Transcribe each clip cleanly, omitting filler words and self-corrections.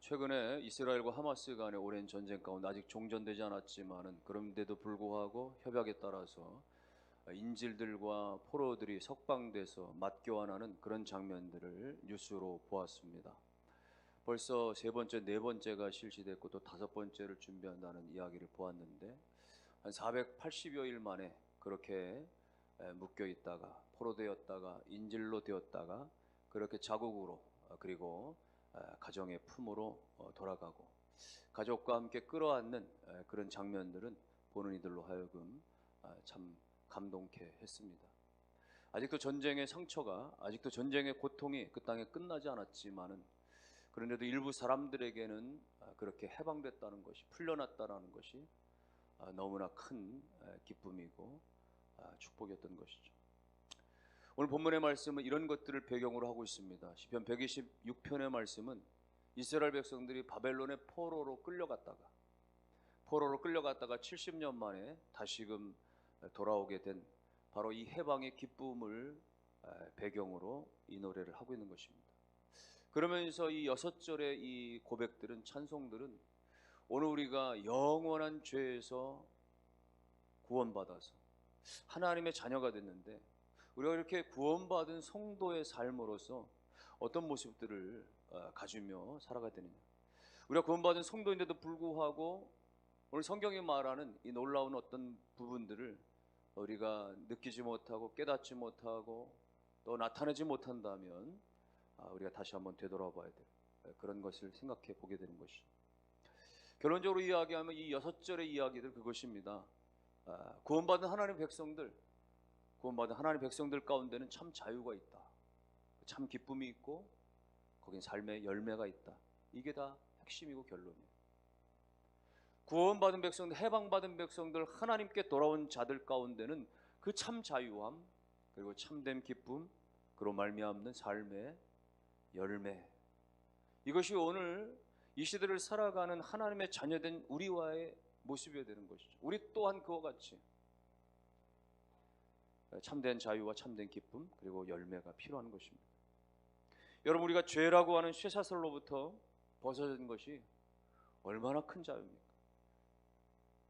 최근에 이스라엘과 하마스 간의 오랜 전쟁 가운데 아직 종전되지 않았지만은 그런데도 불구하고 협약에 따라서 인질들과 포로들이 석방돼서 맞교환하는 그런 장면들을 뉴스로 보았습니다. 벌써 세 번째, 네 번째가 실시됐고 또 다섯 번째를 준비한다는 이야기를 보았는데 한 480여 일 만에 그렇게 묶여 있다가 포로되었다가 인질로 되었다가 그렇게 자국으로 그리고 가정의 품으로 돌아가고 가족과 함께 끌어안는 그런 장면들은 보는 이들로 하여금 참 감동케 했습니다. 아직도 전쟁의 상처가 아직도 전쟁의 고통이 그 땅에 끝나지 않았지만은 그런데도 일부 사람들에게는 그렇게 해방됐다는 것이 풀려났다는 것이 너무나 큰 기쁨이고 축복이었던 것이죠. 오늘 본문의 말씀은 이런 것들을 배경으로 하고 있습니다. 시편 126편의 말씀은 이스라엘 백성들이 바벨론의 포로로 끌려갔다가 70년 만에 다시금 돌아오게 된 바로 이 해방의 기쁨을 배경으로 이 노래를 하고 있는 것입니다. 그러면서 이 6절의 이 고백들은 찬송들은 오늘 우리가 영원한 죄에서 구원받아서 하나님의 자녀가 됐는데 우리가 이렇게 구원받은 성도의 삶으로서 어떤 모습들을 가지며 살아가야 되느냐. 우리가 구원받은 성도인데도 불구하고 오늘 성경이 말하는 이 놀라운 어떤 부분들을 우리가 느끼지 못하고 깨닫지 못하고 또 나타내지 못한다면 우리가 다시 한번 되돌아봐야 될 그런 것을 생각해 보게 되는 것이죠. 결론적으로 이야기하면 이 6절의 이야기들 그것입니다. 구원받은 하나님의 백성들 가운데는 참 자유가 있다. 참 기쁨이 있고 거긴 삶의 열매가 있다. 이게 다 핵심이고 결론이에요. 구원받은 백성들, 해방받은 백성들, 하나님께 돌아온 자들 가운데는 그 참 자유함, 그리고 참된 기쁨, 그로 말미암는 삶의 열매, 이것이 오늘 이 시대를 살아가는 하나님의 자녀된 우리와의 모습이어야 되는 것이죠. 우리 또한 그와 같이 참된 자유와 참된 기쁨 그리고 열매가 필요한 것입니다. 여러분, 우리가 죄라고 하는 쇠사슬로부터 벗어진 것이 얼마나 큰 자유입니까?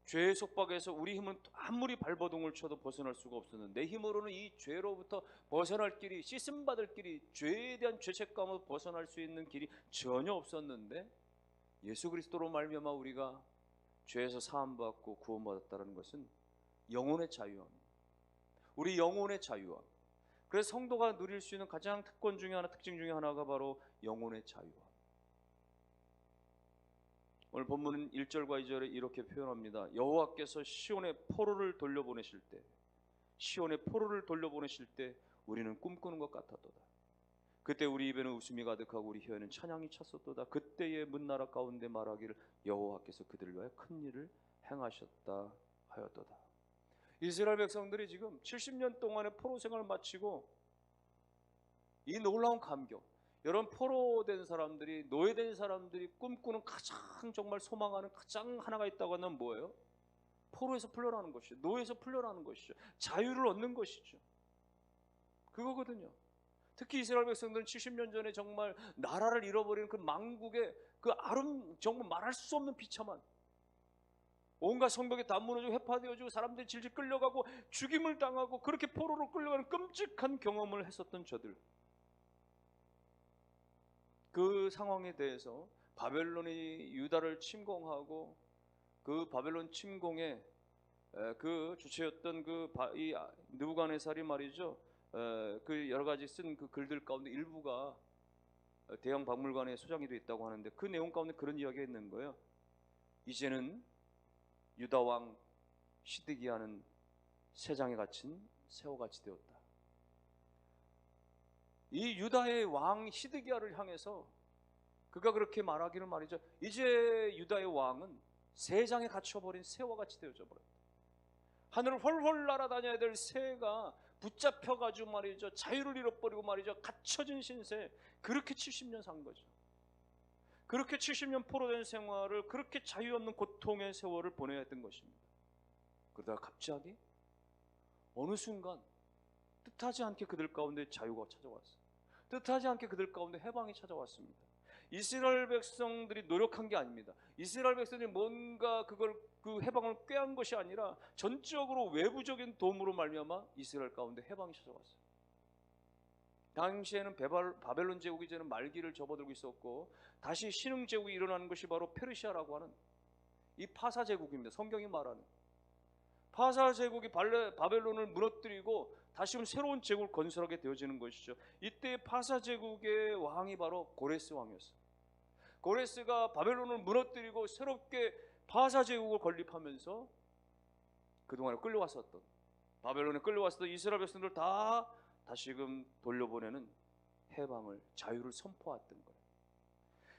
죄의 속박에서 우리 힘은 아무리 발버둥을 쳐도 벗어날 수가 없었는데 내 힘으로는 이 죄로부터 벗어날 길이, 씻음받을 길이, 죄에 대한 죄책감으로 벗어날 수 있는 길이 전혀 없었는데 예수 그리스도로 말미암아 우리가 죄에서 사함받고 구원받았다는 것은 영혼의 자유함, 우리 영혼의 자유함. 그래서 성도가 누릴 수 있는 가장 특권 중에 하나, 특징 중에 하나가 바로 영혼의 자유함. 오늘 본문은 1절과 2절에 이렇게 표현합니다. 여호와께서 시온의 포로를 돌려보내실 때 우리는 꿈꾸는 것 같았도다. 그때 우리 입에는 웃음이 가득하고 우리 혀에는 찬양이 찼었도다. 그때의 문나라 가운데 말하기를 여호와께서 그들을 위하여 큰 일을 행하셨다 하였도다. 이스라엘 백성들이 지금 70년 동안의 포로 생활을 마치고 이 놀라운 감격, 여러분, 포로된 사람들이, 노예된 사람들이 꿈꾸는 가장 정말 소망하는 가장 하나가 있다고 하면 뭐예요? 포로에서 풀려나는 것이죠. 노예에서 풀려나는 것이죠. 자유를 얻는 것이죠. 그거거든요. 특히 이스라엘 백성들은 70년 전에 정말 나라를 잃어버리는 그 망국의 그 정말 말할 수 없는 비참한, 온갖 성벽에 다 무너지고 회파되어지고 사람들이 질질 끌려가고 죽임을 당하고 그렇게 포로로 끌려가는 끔찍한 경험을 했었던 저들, 그 상황에 대해서 바벨론이 유다를 침공하고 그 바벨론 침공에 그 주체였던 이 느부갓네살이 말이죠, 그 여러 가지 쓴 그 글들 가운데 일부가 대형 박물관에 소장이 되어 있다고 하는데 그 내용 가운데 그런 이야기가 있는 거예요. 이제는 유다 왕 시드기야는 새 장에 갇힌 새우같이 되었다. 이 유다의 왕 시드기야를 향해서 그가 그렇게 말하기를 말이죠. 이제 유다의 왕은 새 장에 갇혀버린 새와 같이 되어져 버렸다. 하늘을 훨훨 날아다녀야 될 새가 붙잡혀가지고 말이죠, 자유를 잃어버리고 말이죠, 갇혀진 신세, 그렇게 70년 산 거죠. 그렇게 70년 포로된 생활을, 그렇게 자유 없는 고통의 세월을 보내야 했던 것입니다. 그러다가 갑자기 어느 순간 뜻하지 않게 그들 가운데 자유가 찾아왔어요. 뜻하지 않게 그들 가운데 해방이 찾아왔습니다. 이스라엘 백성들이 노력한 게 아닙니다. 이스라엘 백성들이 뭔가 그 해방을 꾀한 것이 아니라 전적으로 외부적인 도움으로 말미암아 이스라엘 가운데 해방이 찾아왔어요. 당시에는 바벨론 제국이 이제는 말기를 접어들고 있었고 다시 신흥 제국이 일어나는 것이 바로 페르시아라고 하는 이 파사 제국입니다. 성경이 말하는 파사 제국이 바벨론을 무너뜨리고 다시 새로운 제국을 건설하게 되어지는 것이죠. 이때 파사 제국의 왕이 바로 고레스 왕이었어요. 고레스가 바벨론을 무너뜨리고 새롭게 파사 제국을 건립하면서 그동안에 끌려왔었던 바벨론에 끌려왔었던 이스라엘 백성들 다 다시금 돌려보내는 해방을, 자유를 선포했던 거예요.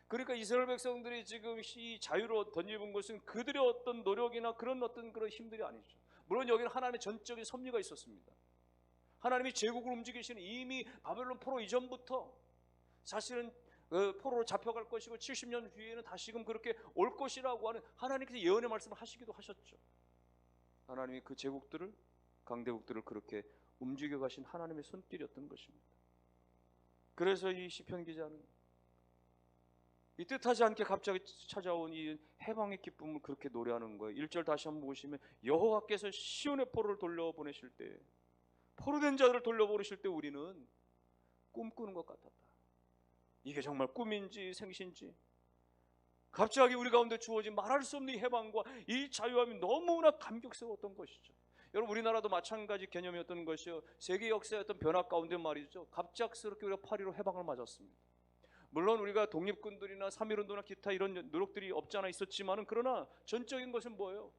그러니까 이스라엘 백성들이 지금 이 자유로 던져본 것은 그들의 어떤 노력이나 그런 힘들이 아니죠. 물론 여기는 하나님의 전적인 섭리가 있었습니다. 하나님이 제국을 움직이시는 이미 바벨론 포로 이전부터 사실은 포로로 잡혀갈 것이고 70년 뒤에는 다시금 그렇게 올 것이라고 하는 하나님께서 예언의 말씀을 하시기도 하셨죠. 하나님이 그 제국들을, 강대국들을 그렇게 움직여 가신 하나님의 손길이었던 것입니다. 그래서 이 시편 기자는 이 뜻하지 않게 갑자기 찾아온 이 해방의 기쁨을 그렇게 노래하는 거예요. 1절 다시 한번 보시면 여호와께서 시온의 포로를 돌려보내실 때, 포로된 자들을 돌려보내실 때 우리는 꿈꾸는 것 같았다. 이게 정말 꿈인지 생신지 갑자기 우리 가운데 주어진 말할 수 없는 이 해방과 이 자유함이 너무나 감격스러웠던 것이죠. 여러분 우리나라도 마찬가지 개념이었던 것이요. 세계 역사의 어떤 변화 가운데 말이죠. 갑작스럽게 우리가 8.15 해방을 맞았습니다. 물론 우리가 독립군들이나 3.1운동이나 기타 이런 노력들이 없지 않아 있었지만은 그러나 전적인 것은 뭐예요?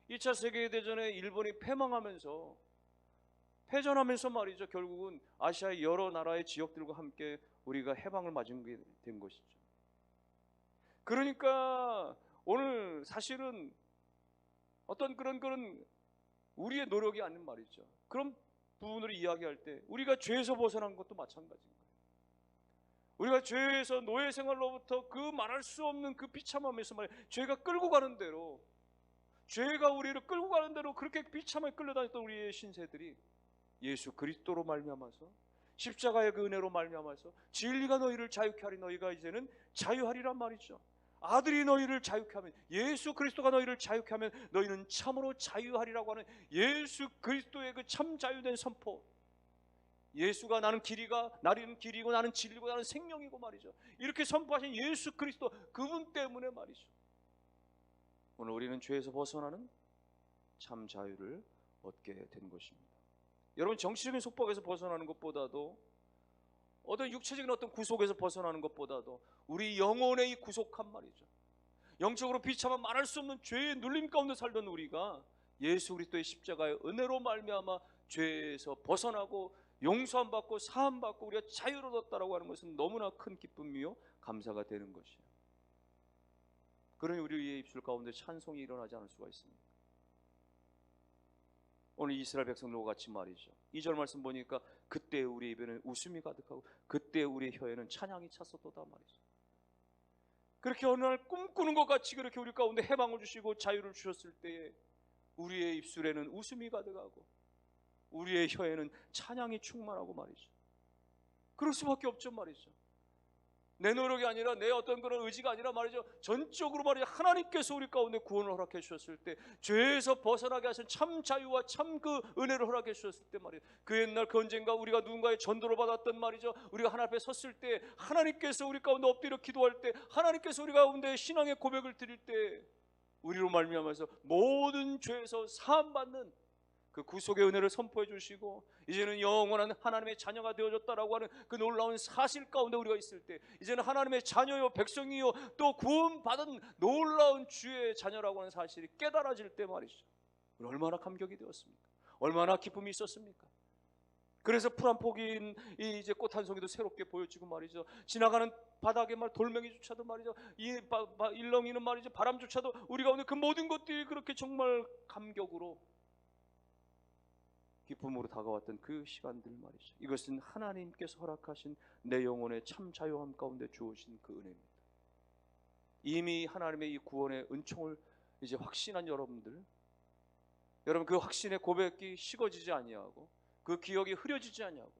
2차 세계대전에 일본이 패전하면서 말이죠. 결국은 아시아의 여러 나라의 지역들과 함께 우리가 해방을 맞은 게 된 것이죠. 그러니까 오늘 사실은 어떤 그런 우리의 노력이 아닌 말이죠. 그런 부분으로 이야기할 때 우리가 죄에서 벗어난 것도 마찬가지인 거예요. 우리가 죄에서 노예 생활로부터 그 말할 수 없는 그 비참함에서 죄가 끌고 가는 대로, 죄가 우리를 끌고 가는 대로 그렇게 비참하게 끌려다녔던 우리의 신세들이 예수 그리스도로 말미암아서 십자가의 그 은혜로 말미암아서 진리가 너희를 자유케 하리, 너희가 이제는 자유하리란 말이죠. 아들이 너희를 자유케 하면, 예수 그리스도가 너희를 자유케 하면 너희는 참으로 자유하리라고 하는 예수 그리스도의 그 참 자유된 선포. 예수가 나는 길이고 나는 진리고 나는 생명이고 말이죠. 이렇게 선포하신 예수 그리스도 그분 때문에 말이죠. 오늘 우리는 죄에서 벗어나는 참 자유를 얻게 된 것입니다. 여러분 정치적인 속박에서 벗어나는 것보다도 어떤 육체적인 어떤 구속에서 벗어나는 것보다도 우리 영혼의 이 구속한 말이죠. 영적으로 비참한 말할 수 없는 죄의 눌림 가운데 살던 우리가 예수 그리스도의 십자가의 은혜로 말미암아 죄에서 벗어나고 용서함 받고 사함 받고 우리가 자유를 얻었다라고 하는 것은 너무나 큰 기쁨이요 감사가 되는 것이에요. 그러니 우리의 입술 가운데 찬송이 일어나지 않을 수가 있습니다. 오늘 이스라엘 백성들과 같이 말이죠. 2절 말씀 보니까 그때 우리 입에는 웃음이 가득하고 그때 우리의 혀에는 찬양이 찼었도다 말이죠. 그렇게 어느 날 꿈꾸는 것 같이 그렇게 우리 가운데 해방을 주시고 자유를 주셨을 때에 우리의 입술에는 웃음이 가득하고 우리의 혀에는 찬양이 충만하고 말이죠. 그럴 수밖에 없죠 말이죠. 내 노력이 아니라 내 어떤 그런 의지가 아니라 말이죠. 전적으로 말이죠. 하나님께서 우리 가운데 구원을 허락해 주셨을 때, 죄에서 벗어나게 하신 참 자유와 참 그 은혜를 허락해 주셨을 때 말이죠. 그 옛날 그 언젠가 우리가 누군가의 전도를 받았던 말이죠. 우리가 하나님 앞에 섰을 때, 하나님께서 우리 가운데 엎드려 기도할 때, 하나님께서 우리 가운데 신앙의 고백을 드릴 때, 우리로 말미암아서 모든 죄에서 사함받는 그 구속의 은혜를 선포해 주시고 이제는 영원한 하나님의 자녀가 되어졌다라고 하는 그 놀라운 사실 가운데 우리가 있을 때, 이제는 하나님의 자녀요 백성이요 또 구원받은 놀라운 주의 자녀라고 하는 사실이 깨달아질 때 말이죠. 얼마나 감격이 되었습니까? 얼마나 기쁨이 있었습니까? 그래서 풀 한 폭인 이제 꽃 한 송이도 새롭게 보여지고 말이죠. 지나가는 바닥에 돌멩이조차도 말이죠. 이 일렁이는 말이죠. 바람조차도 우리가 오늘 그 모든 것들이 그렇게 정말 감격으로 기쁨으로 다가왔던 그 시간들 말이죠. 이것은 하나님께서 허락하신 내 영혼의 참 자유함 가운데 주어진 그 은혜입니다. 이미 하나님의 이 구원의 은총을 이제 확신한 여러분 그 확신의 고백이 식어지지 아니하고 그 기억이 흐려지지 아니하고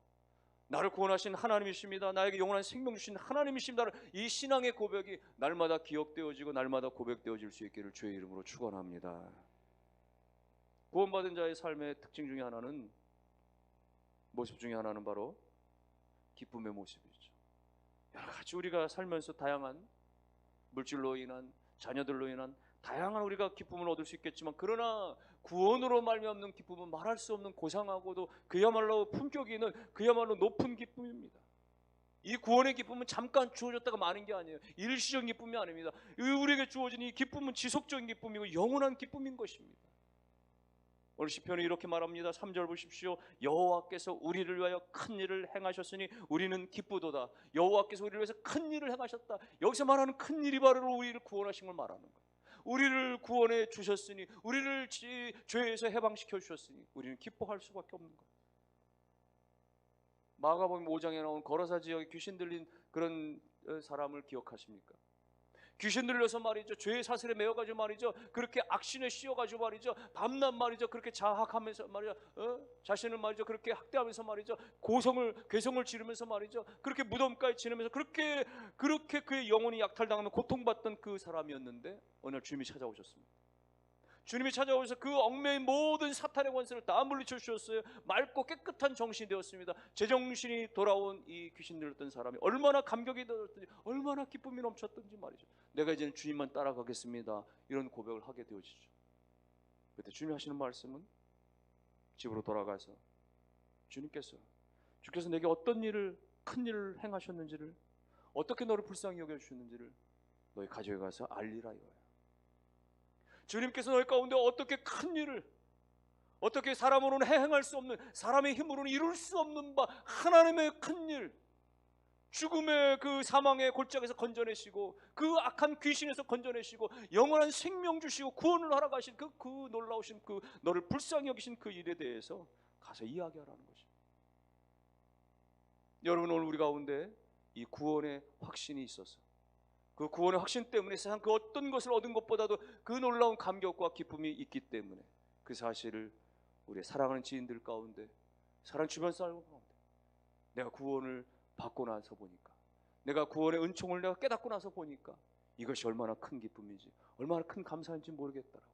나를 구원하신 하나님이십니다. 나에게 영원한 생명 주신 하나님이십니다. 이 신앙의 고백이 날마다 기억되어지고 날마다 고백되어질 수 있기를 주의 이름으로 축원합니다. 구원받은 자의 삶의 특징 중에 하나는, 모습 중에 하나는 바로 기쁨의 모습이죠. 여러 가지 우리가 살면서 다양한 물질로 인한, 자녀들로 인한 다양한 우리가 기쁨을 얻을 수 있겠지만, 그러나 구원으로 말미암는 기쁨은 말할 수 없는 고상하고도 그야말로 품격이 있는, 그야말로 높은 기쁨입니다. 이 구원의 기쁨은 잠깐 주어졌다가 마는 게 아니에요. 일시적인 기쁨이 아닙니다. 우리에게 주어진 이 기쁨은 지속적인 기쁨이고 영원한 기쁨인 것입니다. 오늘 시편이 이렇게 말합니다. 3절 보십시오. 여호와께서 우리를 위하여 큰 일을 행하셨으니 우리는 기쁘도다. 여호와께서 우리를 위해서 큰 일을 행하셨다. 여기서 말하는 큰 일이 바로 우리를 구원하신 걸 말하는 거예요. 우리를 구원해 주셨으니, 우리를 죄에서 해방시켜 주셨으니 우리는 기뻐할 수밖에 없는 거예요. 마가복음 5장에 나온 거라사 지역에 귀신 들린 그런 사람을 기억하십니까? 귀신 들려서 말이죠, 죄의 사슬에 매여가지고 말이죠, 그렇게 악신에 씌워가지고 말이죠, 밤낮 말이죠, 그렇게 자학하면서 말이죠, 자신을 말이죠, 그렇게 학대하면서 말이죠, 괴성을 지르면서 말이죠, 그렇게 무덤가에 지내면서 그렇게 그의 영혼이 약탈당하며 고통받던 그 사람이었는데, 어느 날 주님이 찾아오셨습니다. 주님이 찾아오셔서 그 얽매인 모든 사탄의 권세를 다 물리쳐 주셨어요. 맑고 깨끗한 정신이 되었습니다. 제정신이 돌아온 이 귀신 들렸던 사람이 얼마나 감격이 들었든지, 얼마나 기쁨이 넘쳤던지 말이죠. 내가 이제는 주님만 따라가겠습니다, 이런 고백을 하게 되어지죠. 그때 주님이 하시는 말씀은, 집으로 돌아가서 주께서 내게 어떤 일을, 큰 일을 행하셨는지를, 어떻게 너를 불쌍히 여겨주셨는지를 너희 가족에 가서 알리라 이거예요. 주님께서 너희 가운데 어떻게 큰 일을, 어떻게 사람으로는 행할 수 없는, 사람의 힘으로는 이룰 수 없는 바 하나님의 큰 일, 죽음의 그 사망의 골짜기에서 건져내시고, 그 악한 귀신에서 건져내시고, 영원한 생명 주시고 구원을 하러 가신 그 놀라우신, 그 너를 불쌍히 여기신 그 일에 대해서 가서 이야기하라는 것입니다. 여러분, 오늘 우리 가운데 이 구원의 확신이 있어서, 그 구원의 확신 때문에 세상 그 어떤 것을 얻은 것보다도 그 놀라운 감격과 기쁨이 있기 때문에, 그 사실을 우리의 사랑하는 지인들 가운데, 사랑 주변 사람 가운데 내가 구원을 받고 나서 보니까, 내가 구원의 은총을 내가 깨닫고 나서 보니까 이것이 얼마나 큰 기쁨인지, 얼마나 큰 감사인지 모르겠더라고.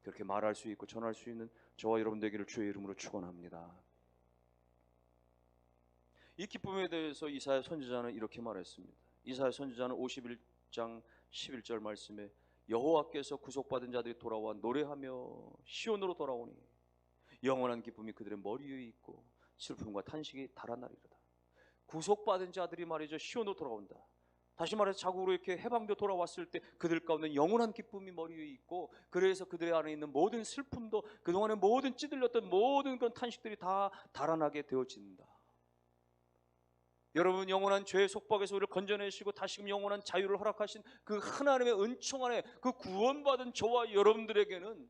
그렇게 말할 수 있고 전할 수 있는 저와 여러분 되기를 주의 이름으로 축원합니다. 이 기쁨에 대해서 이사야 선지자는 이렇게 말했습니다. 이사야 선지자는 51장 11절 말씀에, 여호와께서 구속받은 자들이 돌아와 노래하며 시온으로 돌아오니 영원한 기쁨이 그들의 머리 위에 있고 슬픔과 탄식이 달아나리로다. 구속받은 자들이 말이죠, 시온으로 돌아온다. 다시 말해서 자국으로 이렇게 해방되어 돌아왔을 때 그들 가운데 영원한 기쁨이 머리 위에 있고, 그래서 그들의 안에 있는 모든 슬픔도, 그동안의 모든 찌들렸던 모든 그런 탄식들이 다 달아나게 되어진다. 여러분, 영원한 죄의 속박에서 우리를 건져내시고 다시금 영원한 자유를 허락하신 그 하나님의 은총 안에, 그 구원받은 저와 여러분들에게는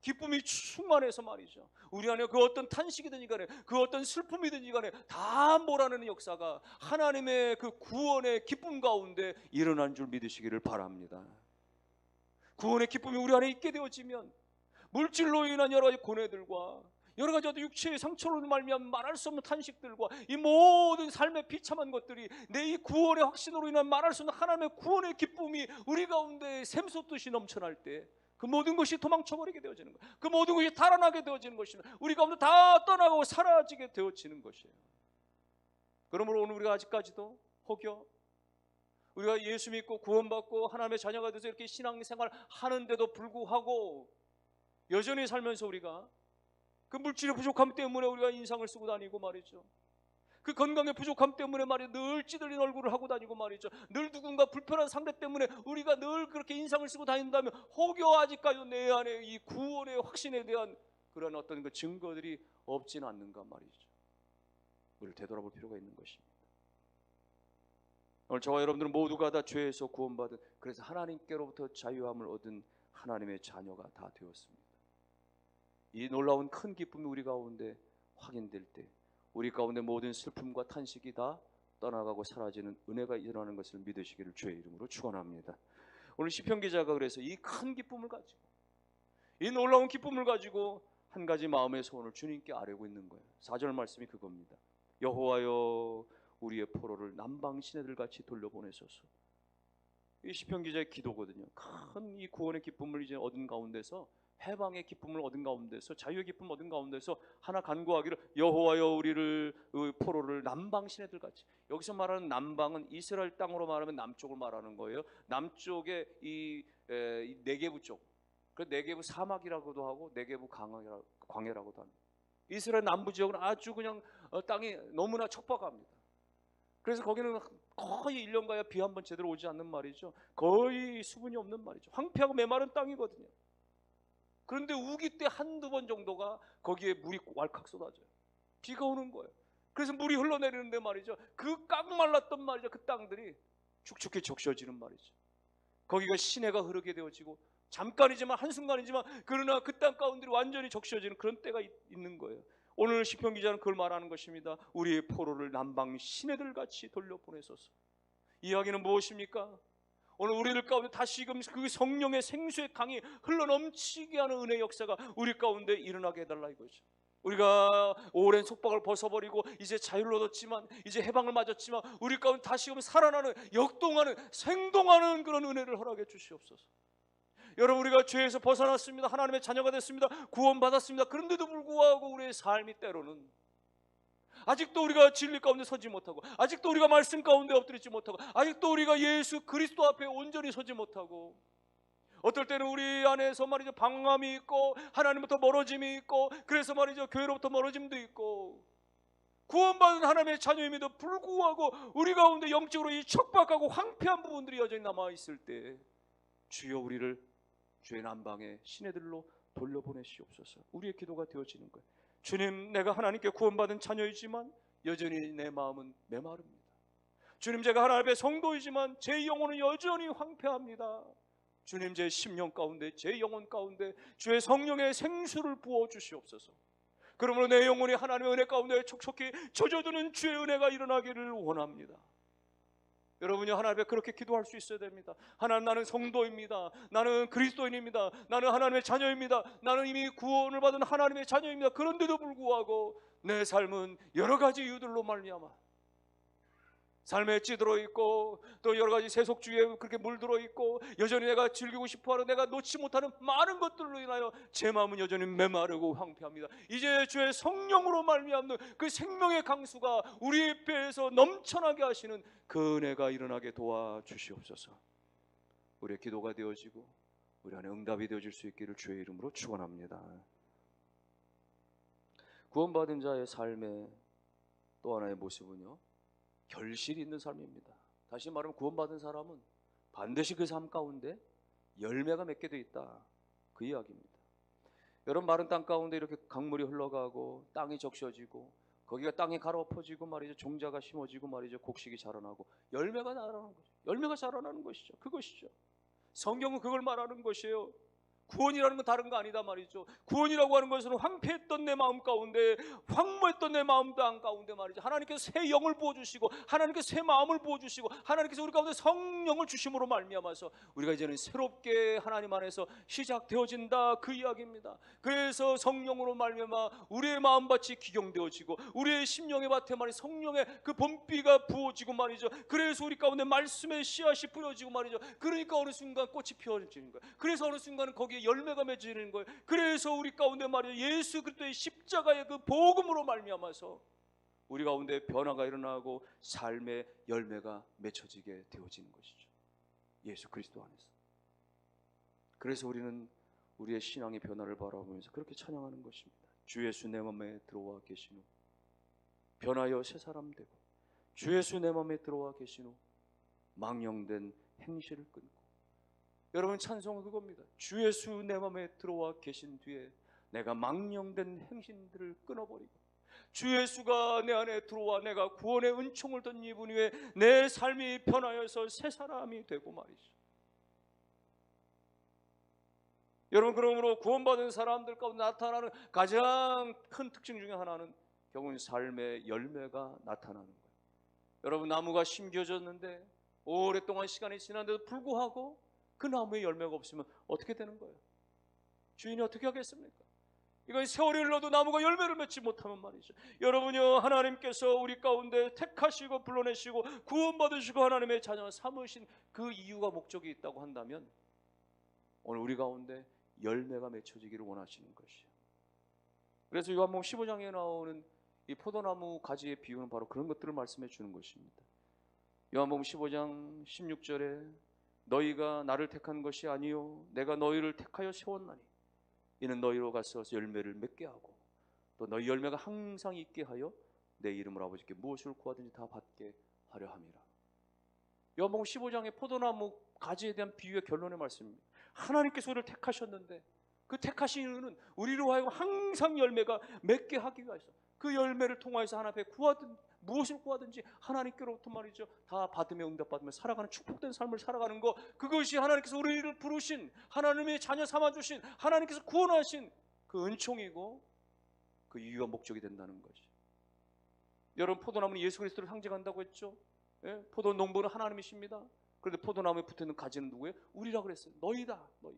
기쁨이 충만해서 말이죠, 우리 안에 그 어떤 탄식이든지 간에, 그 어떤 슬픔이든지 간에 다 몰아내는 역사가 하나님의 그 구원의 기쁨 가운데 일어난 줄 믿으시기를 바랍니다. 구원의 기쁨이 우리 안에 있게 되어지면, 물질로 인한 여러 가지 고뇌들과 여러 가지 어떤 육체의 상처로 말미암아 말할 수 없는 탄식들과 이 모든 삶의 비참한 것들이 내 이 구원의 확신으로 인한 말할 수 없는 하나님의 구원의 기쁨이 우리 가운데 샘솟듯이 넘쳐날 때, 그 모든 것이 도망쳐버리게 되어지는 거예요. 그 모든 것이 달아나게 되어지는 것입니다. 우리 가운데 다 떠나가고 사라지게 되어지는 것이에요. 그러므로 오늘 우리가 아직까지도 혹여 우리가 예수 믿고 구원받고 하나님의 자녀가 돼서 이렇게 신앙생활 하는데도 불구하고 여전히 살면서 우리가 그 물질의 부족함 때문에 우리가 인상을 쓰고 다니고 말이죠, 그 건강의 부족함 때문에 말이죠, 늘 찌들린 얼굴을 하고 다니고 말이죠, 늘 누군가 불편한 상대 때문에 우리가 늘 그렇게 인상을 쓰고 다닌다면, 혹여 아직까지 내 안에 이 구원의 확신에 대한 그런 어떤 그 증거들이 없지는 않는가 말이죠. 우리를 되돌아볼 필요가 있는 것입니다. 오늘 저와 여러분들은 모두가 다 죄에서 구원받은, 그래서 하나님께로부터 자유함을 얻은 하나님의 자녀가 다 되었습니다. 이 놀라운 큰 기쁨이 우리 가운데 확인될 때, 우리 가운데 모든 슬픔과 탄식이 다 떠나가고 사라지는 은혜가 일어나는 것을 믿으시기를 주의 이름으로 축원합니다. 오늘 시편 기자가 그래서 이 큰 기쁨을 가지고, 이 놀라운 기쁨을 가지고 한 가지 마음의 소원을 주님께 아뢰고 있는 거예요. 4절 말씀이 그겁니다. 여호와여 우리의 포로를 남방 시내들 같이 돌려보내소서. 이 시편 기자의 기도거든요. 큰 이 구원의 기쁨을 이제 얻은 가운데서, 해방의 기쁨을 얻은 가운데서, 자유의 기쁨을 얻은 가운데서 하나 간구하기를 여호와여 우리를 포로를 남방 시내들 같이. 여기서 말하는 남방은 이스라엘 땅으로 말하면 남쪽을 말하는 거예요. 남쪽의 이 네게부 쪽, 그 네게부 사막이라고도 하고 네게부 광야라고도 합니다. 이스라엘 남부 지역은 아주 그냥 땅이 너무나 척박합니다. 그래서 거기는 거의 1년 가야 비 한 번 제대로 오지 않는 말이죠. 거의 수분이 없는 말이죠. 황폐하고 메마른 땅이거든요. 그런데 우기 때 한두 번 정도가 거기에 물이 왈칵 쏟아져요. 비가 오는 거예요. 그래서 물이 흘러내리는데 말이죠, 그 꽉 말랐던 말이죠, 그 땅들이 축축히 적셔지는 말이죠. 거기가 시내가 흐르게 되어지고, 잠깐이지만 한순간이지만 그러나 그 땅 가운데 완전히 적셔지는 그런 때가 있는 거예요. 오늘 시편 기자는 그걸 말하는 것입니다. 우리의 포로를 남방 시내들 같이 돌려보내소서. 이야기는 무엇입니까? 오늘 우리들 가운데 다시금 그 성령의 생수의 강이 흘러넘치게 하는 은혜의 역사가 우리 가운데 일어나게 해달라 이거죠. 우리가 오랜 속박을 벗어버리고 이제 자유를 얻었지만, 이제 해방을 맞았지만, 우리 가운데 다시금 살아나는, 역동하는, 생동하는 그런 은혜를 허락해 주시옵소서. 여러분, 우리가 죄에서 벗어났습니다. 하나님의 자녀가 됐습니다. 구원받았습니다. 그런데도 불구하고 우리의 삶이 때로는 아직도 우리가 진리 가운데 서지 못하고, 아직도 우리가 말씀 가운데 엎드리지 못하고, 아직도 우리가 예수 그리스도 앞에 온전히 서지 못하고, 어떨 때는 우리 안에서 말이죠, 방황함이 있고 하나님부터 멀어짐이 있고, 그래서 말이죠, 교회로부터 멀어짐도 있고, 구원받은 하나님의 자녀임에도 불구하고 우리 가운데 영적으로 이 척박하고 황폐한 부분들이 여전히 남아있을 때, 주여 우리를 주의 남방의 시내들로 돌려보내시옵소서. 우리의 기도가 되어지는 거예요. 주님, 내가 하나님께 구원받은 자녀이지만 여전히 내 마음은 메마릅니다. 주님, 제가 하나님 앞에 성도이지만 제 영혼은 여전히 황폐합니다. 주님, 제 심령 가운데, 제 영혼 가운데 주의 성령의 생수를 부어주시옵소서. 그러므로 내 영혼이 하나님의 은혜 가운데 촉촉히 젖어드는 주의 은혜가 일어나기를 원합니다. 여러분이 하나님 앞에 그렇게 기도할 수 있어야 됩니다. 하나님, 나는 성도입니다. 나는 그리스도인입니다. 나는 하나님의 자녀입니다. 나는 이미 구원을 받은 하나님의 자녀입니다. 그런데도 불구하고 내 삶은 여러 가지 이유들로 말미암아 삶에 찌들어 있고, 또 여러 가지 세속주의에 그렇게 물들어 있고, 여전히 내가 즐기고 싶어하는, 내가 놓지 못하는 많은 것들로 인하여 제 마음은 여전히 메마르고 황폐합니다. 이제 주의 성령으로 말미암는 그 생명의 강수가 우리 뼈에서 넘쳐나게 하시는 그 은혜가 일어나게 도와주시옵소서. 우리의 기도가 되어지고 우리 안에 응답이 되어질 수 있기를 주의 이름으로 축원합니다. 구원받은 자의 삶의 또 하나의 모습은요, 결실이 있는 삶입니다. 다시 말하면 구원받은 사람은 반드시 그 삶 가운데 열매가 맺게 돼 있다, 그 이야기입니다. 여러분, 마른 땅 가운데 이렇게 강물이 흘러가고 땅이 적셔지고 거기가 땅이 갈아엎어지고 말이죠, 종자가 심어지고 말이죠, 곡식이 자라나고 열매가 자라나는 거죠. 열매가 자라나는 것이죠. 그것이죠. 성경은 그걸 말하는 것이에요. 구원이라는 건 다른 거 아니다 말이죠. 구원이라고 하는 것은 황폐했던 내 마음 가운데, 황무했던 내 마음 땅 가운데 말이죠, 하나님께서 새 영을 부어주시고, 하나님께서 새 마음을 부어주시고, 하나님께서 우리 가운데 성령을 주심으로 말미암아서 우리가 이제는 새롭게 하나님 안에서 시작되어진다, 그 이야기입니다. 그래서 성령으로 말미암아 우리의 마음밭이 기경되어지고, 우리의 심령의 밭에 말이 성령의 그 봄비가 부어지고 말이죠. 그래서 우리 가운데 말씀의 씨앗이 뿌려지고 말이죠. 그러니까 어느 순간 꽃이 피어지는 거예요. 그래서 어느 순간은 거기에 열매가 맺어지는 거예요. 그래서 우리 가운데 말이죠, 예수 그리스도의 십자가의 그 복음으로 말미암아서 우리 가운데 변화가 일어나고 삶의 열매가 맺혀지게 되어지는 것이죠. 예수 그리스도 안에서. 그래서 우리는 우리의 신앙의 변화를 바라보면서 그렇게 찬양하는 것입니다. 주 예수 내 마음에 들어와 계신 후 변하여 새 사람 되고, 주 예수 내 마음에 들어와 계신 후 망령된 행실을 끊고. 여러분, 찬송은 그겁니다. 주 예수 내 마음에 들어와 계신 뒤에 내가 망령된 행신들을 끊어버리고, 주 예수가 내 안에 들어와 내가 구원의 은총을 덧입은 후에 내 삶이 변하여서 새 사람이 되고 말이죠. 여러분, 그러므로 구원받은 사람들 가운데 나타나는 가장 큰 특징 중에 하나는 결국은 삶의 열매가 나타나는 거예요. 여러분, 나무가 심겨졌는데 오랫동안 시간이 지났는데도 불구하고 그 나무에 열매가 없으면 어떻게 되는 거예요? 주인이 어떻게 하겠습니까? 이건 세월이 흘러도 나무가 열매를 맺지 못하면 말이죠. 여러분요, 하나님께서 우리 가운데 택하시고 불러내시고 구원받으시고 하나님의 자녀 삼으신 그 이유가 목적이 있다고 한다면 오늘 우리 가운데 열매가 맺혀지기를 원하시는 것이에요. 그래서 요한복음 15장에 나오는 이 포도나무 가지의 비유는 바로 그런 것들을 말씀해 주는 것입니다. 요한복음 15장 16절에 너희가 나를 택한 것이 아니요 내가 너희를 택하여 세웠나니 이는 너희로 가서 열매를 맺게 하고 또 너희 열매가 항상 있게 하여 내 이름으로 아버지께 무엇을 구하든지 다 받게 하려 함이라. 요한복음 15장의 포도나무 가지에 대한 비유의 결론의 말씀입니다. 하나님께서 우리를 택하셨는데 그 택하신 이유는 우리로 하여금 항상 열매가 맺게 하기 위해서, 그 열매를 통하여서 하나님 앞에 무엇을 구하든지 하나님께로부터 말이죠 다 받으며 응답받으며 살아가는 축복된 삶을 살아가는 것, 그것이 하나님께서 우리를 부르신, 하나님의 자녀 삼아주신, 하나님께서 구원하신 그 은총이고 그 이유와 목적이 된다는 것이. 여러분, 포도나무는 예수 그리스도를 상징한다고 했죠. 예? 포도 농부는 하나님이십니다. 그런데 포도나무에 붙어있는 가지는 누구예요? 우리라 그랬어요. 너희다, 너희.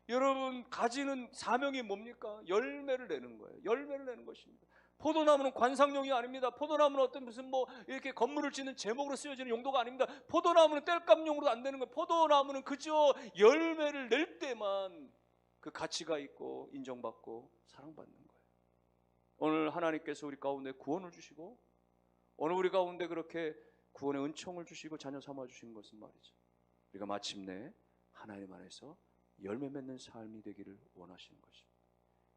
여러분, 가지는 사명이 뭡니까? 열매를 내는 거예요. 열매를 내는 것입니다. 포도나무는 관상용이 아닙니다. 포도나무는 어떤 무슨 이렇게 건물을 짓는 제목으로 쓰여지는 용도가 아닙니다. 포도나무는 땔감용으로도 안 되는 거예요. 포도나무는 그저 열매를 낼 때만 그 가치가 있고 인정받고 사랑받는 거예요. 오늘 하나님께서 우리 가운데 구원을 주시고 오늘 우리 가운데 그렇게 구원의 은총을 주시고 자녀 삼아 주신 것은 말이죠, 우리가 마침내 하나님 안에서 열매 맺는 삶이 되기를 원하시는 것입니다.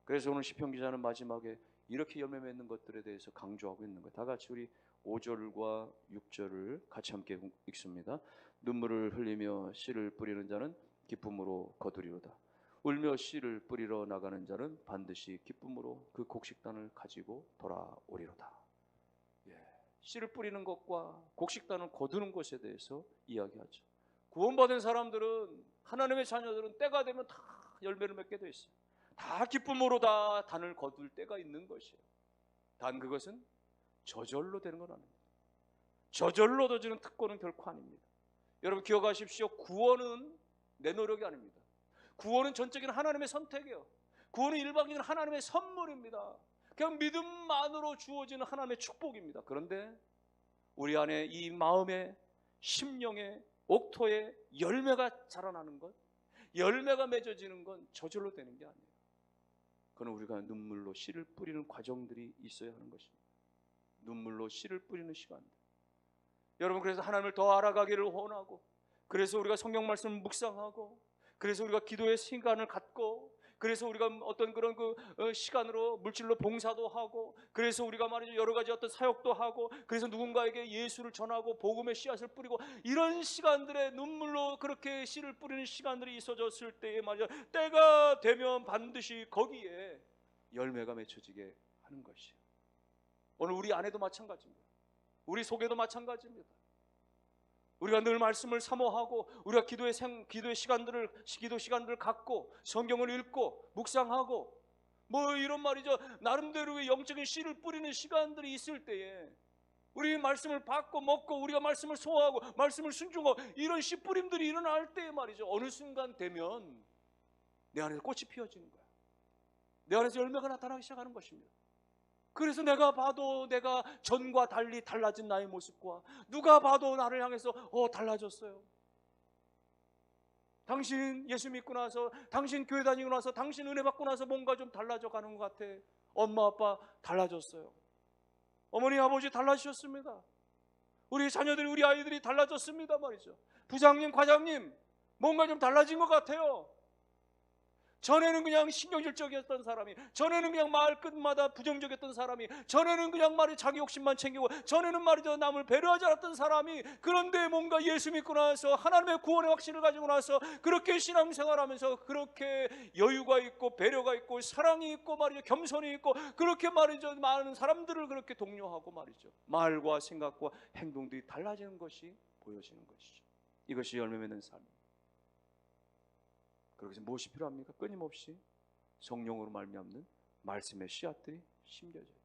그래서 오늘 시편 기자는 마지막에 이렇게 열매 맺는 것들에 대해서 강조하고 있는 거예요. 다 같이 우리 5절과 6절을 같이 함께 읽습니다. 눈물을 흘리며 씨를 뿌리는 자는 기쁨으로 거두리로다. 울며 씨를 뿌리러 나가는 자는 반드시 기쁨으로 그 곡식단을 가지고 돌아오리로다. 씨를 뿌리는 것과 곡식단을 거두는 것에 대해서 이야기하죠. 구원받은 사람들은, 하나님의 자녀들은 때가 되면 다 열매를 맺게 돼 있어요. 다 기쁨으로 다 단을 거둘 때가 있는 것이에요. 단 그것은 저절로 되는 건 아닙니다. 저절로 얻어지는 특권은 결코 아닙니다. 여러분 기억하십시오. 구원은 내 노력이 아닙니다. 구원은 전적인 하나님의 선택이에요. 구원은 일방적인 하나님의 선물입니다. 그냥 믿음만으로 주어지는 하나님의 축복입니다. 그런데 우리 안에 이 마음에, 심령에, 옥토에 열매가 자라나는 것, 열매가 맺어지는 건 저절로 되는 게 아니에요. 그건 우리가 눈물로 씨를 뿌리는 과정들이 있어야 하는 것입니다. 눈물로 씨를 뿌리는 시간들. 여러분, 그래서 하나님을 더 알아가기를 원하고, 그래서 우리가 성경 말씀을 묵상하고, 그래서 우리가 기도의 시간을 갖고, 그래서 우리가 어떤 그런 시간으로 물질로 봉사도 하고, 그래서 우리가 말이죠 여러 가지 어떤 사역도 하고, 그래서 누군가에게 예수를 전하고 복음의 씨앗을 뿌리고, 이런 시간들에 눈물로 그렇게 씨를 뿌리는 시간들이 있어졌을 때에 말이죠 때가 되면 반드시 거기에 열매가 맺혀지게 하는 것이에요. 오늘 우리 안에도 마찬가지입니다. 우리 속에도 마찬가지입니다. 우리가 늘 말씀을 사모하고 우리가 기도 시간들을 갖고 성경을 읽고 묵상하고 이런 말이죠 나름대로의 영적인 씨를 뿌리는 시간들이 있을 때에, 우리 말씀을 받고 먹고 우리가 말씀을 소화하고 말씀을 순종하고 이런 씨 뿌림들이 일어날 때에 말이죠 어느 순간 되면 내 안에서 꽃이 피어지는 거야. 내 안에서 열매가 나타나기 시작하는 것입니다. 그래서 내가 봐도 내가 전과 달리 달라진 나의 모습과 누가 봐도 나를 향해서 달라졌어요. 당신 예수 믿고 나서, 당신 교회 다니고 나서, 당신 은혜 받고 나서 뭔가 좀 달라져 가는 것 같아. 엄마 아빠 달라졌어요. 어머니 아버지 달라지셨습니다. 우리 자녀들이, 우리 아이들이 달라졌습니다 말이죠. 부장님 과장님 뭔가 좀 달라진 것 같아요. 전에는 그냥 신경질적이었던 사람이, 전에는 그냥 말 끝마다 부정적이었던 사람이, 전에는 그냥 말이 자기 욕심만 챙기고, 전에는 말이죠 남을 배려하지 않았던 사람이, 그런데 뭔가 예수 믿고 나서 하나님의 구원의 확신을 가지고 나서 그렇게 신앙생활하면서 그렇게 여유가 있고 배려가 있고 사랑이 있고 말이죠 겸손이 있고, 그렇게 말이죠 많은 사람들을 그렇게 독려하고 말이죠 말과 생각과 행동들이 달라지는 것이 보여지는 것이죠. 이것이 열매 맺는 삶입니다. 그래서 무엇이 필요합니까? 끊임없이 성령으로 말미암는 말씀의 씨앗들이 심겨져요.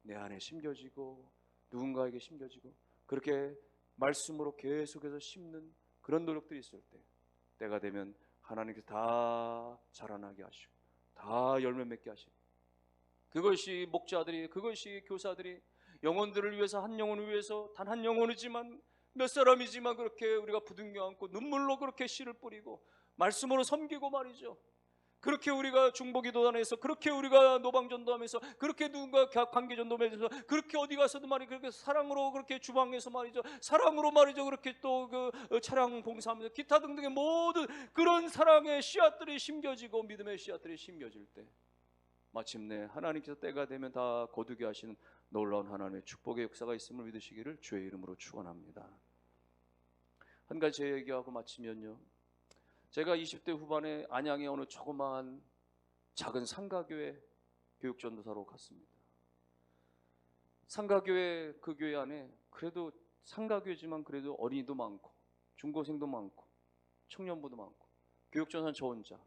내 안에 심겨지고 누군가에게 심겨지고, 그렇게 말씀으로 계속해서 심는 그런 노력들이 있을 때, 때가 되면 하나님께서 다 자라나게 하시고 다 열매 맺게 하시고, 그것이 목자들이, 그것이 교사들이 영혼들을 위해서, 한 영혼을 위해서, 단 한 영혼이지만 몇 사람이지만 그렇게 우리가 부둥켜 안고 눈물로 그렇게 씨를 뿌리고 말씀으로 섬기고 말이죠. 그렇게 우리가 중보기도단에서, 그렇게 우리가 노방전도하면서, 그렇게 누군가 관계전도하면서, 그렇게 어디 가서도 말이 그렇게 사랑으로, 그렇게 주방에서 말이죠, 사랑으로 말이죠, 그렇게 또 그 차량 봉사하면서 기타 등등의 모든 그런 사랑의 씨앗들이 심겨지고 믿음의 씨앗들이 심겨질 때 마침내 하나님께서 때가 되면 다 거두게 하시는 놀라운 하나님의 축복의 역사가 있음을 믿으시기를 주의 이름으로 축원합니다. 한 가지 제 얘기하고 마치면요, 제가 20대 후반에 안양의 어느 조그마한 작은 상가교회 교육전도사로 갔습니다. 상가교회, 그 교회 안에 그래도 상가교회지만 그래도 어린이도 많고 중고생도 많고 청년부도 많고, 교육전도사는 저 혼자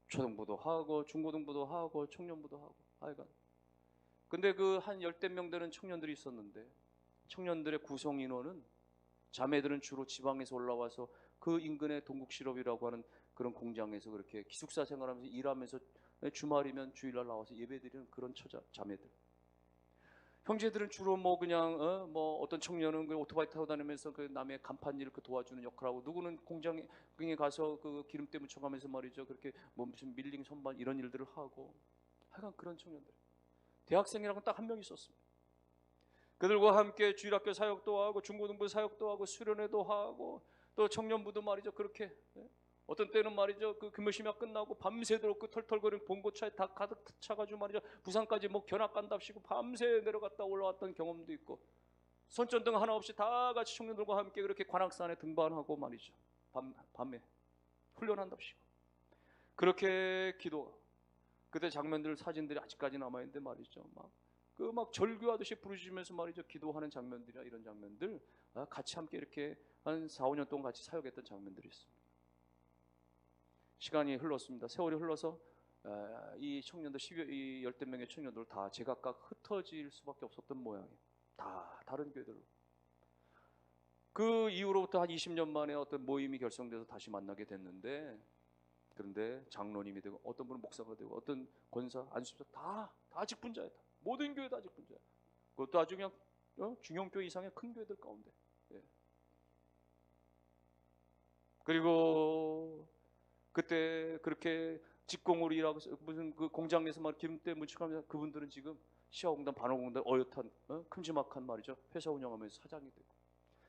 초등부도 하고 중고등부도 하고 청년부도 하고 하여간. 근데 그 한 10대 명 되는 청년들이 있었는데, 청년들의 구성 인원은 자매들은 주로 지방에서 올라와서 그 인근의 동국실업이라고 하는 그런 공장에서 그렇게 기숙사 생활하면서 일하면서 주말이면 주일날 나와서 예배드리는 그런 자매들. 형제들은 주로 뭐 그냥 뭐 어떤 청년은 그 오토바이 타고 다니면서 그 남의 간판 일을 그 도와주는 역할하고, 누구는 공장에 가서 그 기름때 묻혀가면서 말이죠, 그렇게 뭐 무슨 밀링 선반 이런 일들을 하고, 하여간 그런 청년들. 대학생이라고는 딱 한 명 있었습니다. 그들과 함께 주일학교 사역도 하고 중고등부 사역도 하고 수련회도 하고 또 청년부도 말이죠, 그렇게 어떤 때는 말이죠, 그 금요심야 끝나고 밤새도록 그 털털거리는 봉고차에 다 가득 차가지고 말이죠, 부산까지 뭐 견학 간답시고 밤새 내려갔다 올라왔던 경험도 있고, 손전등 하나 없이 다 같이 청년들과 함께 그렇게 관악산에 등반하고 말이죠, 밤에 훈련한답시고 그렇게 기도. 그때 장면들 사진들이 아직까지 남아있는데 말이죠, 막 절규하듯이 부르짖으면서 말이죠, 기도하는 장면들이나 이런 장면들, 같이 함께 이렇게 한 4, 5년 동안 같이 사역했던 장면들이 있습니다. 시간이 흘렀습니다. 세월이 흘러서 이 청년들, 이 10대 명의 청년들 다 제각각 흩어질 수밖에 없었던 모양이에요. 다 다른 교회들로. 그 이후로부터 한 20년 만에 어떤 모임이 결성돼서 다시 만나게 됐는데, 그런데 장로님이 되고 어떤 분은 목사가 되고 어떤 권사, 안수사 다 직분자예요. 모든 교회 다 직분자예요. 그것도 아주 그냥 중형교회 이상의 큰 교회들 가운데. 예. 그리고 그때 그렇게 직공으로 일하고 무슨 그 공장에서 막 기름때 묻히면서, 그분들은 지금 시화공단, 반월공단 어엿한 큼지막한 말이죠, 회사 운영하면서 사장이 되고,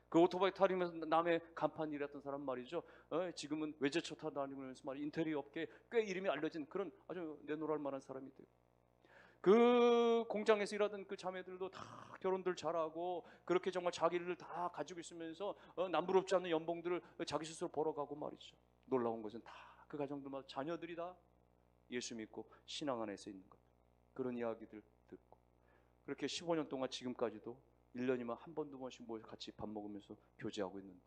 그 오토바이 타리면서 남의 간판 일했던 사람 말이죠, 지금은 외제차 타고 다니면서 말이 인테리어 업계에 꽤 이름이 알려진 그런 아주 내노랄 만한 사람이 되고, 그 공장에서 일하던 그 자매들도 다 결혼들 잘하고 그렇게 정말 자기를 다 가지고 있으면서 남부럽지 않은 연봉들을 자기 스스로 벌어가고 말이죠. 놀라운 것은 다 그 가정들마다 자녀들이 다 예수 믿고 신앙 안에서 있는 것, 그런 이야기들 듣고 그렇게 15년 동안 지금까지도 1년이면 한 번, 두 번씩 모여서 같이 밥 먹으면서 교제하고 있는데,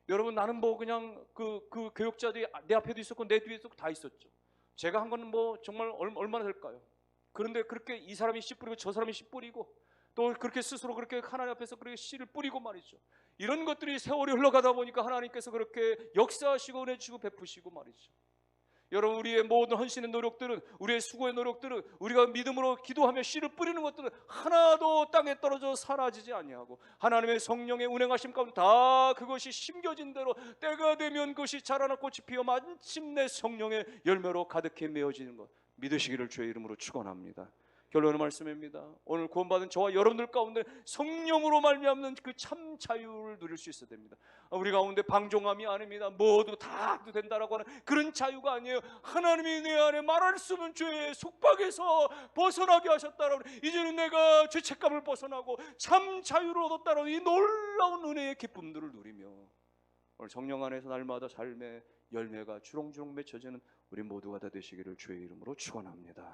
여러분, 나는 뭐 그냥 그 교육자들이 내 앞에도 있었고 내 뒤에도 다 있었죠. 제가 한 거는 뭐 정말 얼마나 될까요? 그런데 그렇게 이 사람이 씨 뿌리고 저 사람이 씨 뿌리고 또 그렇게 스스로 그렇게 하나님 앞에서 그렇게 씨를 뿌리고 말이죠. 이런 것들이 세월이 흘러가다 보니까 하나님께서 그렇게 역사하시고 은혜 주시고 베푸시고 말이죠. 여러분, 우리의 모든 헌신의 노력들은, 우리의 수고의 노력들은, 우리가 믿음으로 기도하며 씨를 뿌리는 것들은 하나도 땅에 떨어져 사라지지 아니하고 하나님의 성령의 운행하심 가운데 다 그것이 심겨진 대로 때가 되면 그것이 자라나 꽃이 피어 마침내 성령의 열매로 가득히 메어지는 것 믿으시기를 주의 이름으로 축원합니다. 결론의 말씀입니다. 오늘 구원받은 저와 여러분들 가운데 성령으로 말미암는 그 참 자유를 누릴 수 있어야 됩니다. 우리 가운데 방종함이 아닙니다. 모두 다 된다라고 하는 그런 자유가 아니에요. 하나님이 내 안에 말할 수 없는 죄의 속박에서 벗어나게 하셨다라고, 이제는 내가 죄책감을 벗어나고 참 자유를 얻었다라는 이 놀라운 은혜의 기쁨들을 누리며 오늘 성령 안에서 날마다 삶의 열매가 주렁주렁 맺혀지는 우리 모두가 다 되시기를 주의 이름으로 축원합니다.